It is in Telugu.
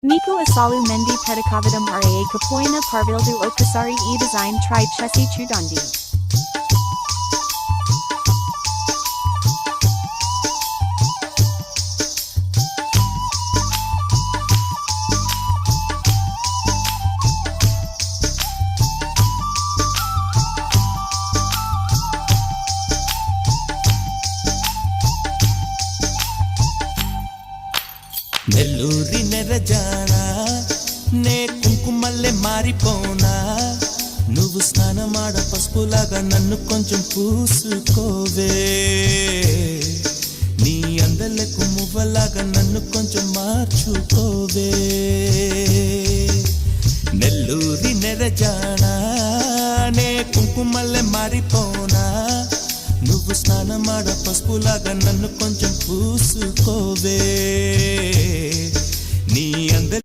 Miku Asalu Mendi Pedakavadam Ra Kapoina Parvildu Okasari E Design Tried Chesi Chudandi. నెల్లూరి నెరజానా నే కుంకుమల్లె మారిపోనా నువ్వు స్నానమాడ పసుపులాగా నన్ను కొంచెం పూసుకోవే నీ అందలకు మువ్వలాగా నన్ను కొంచెం మార్చుకోవే నెల్లూరి నెరజానా నే కుంకుమల్లె మారిపోనా నువ్వు స్నానమాడ పసుపులాగా నన్ను కొంచెం పూసుకోవే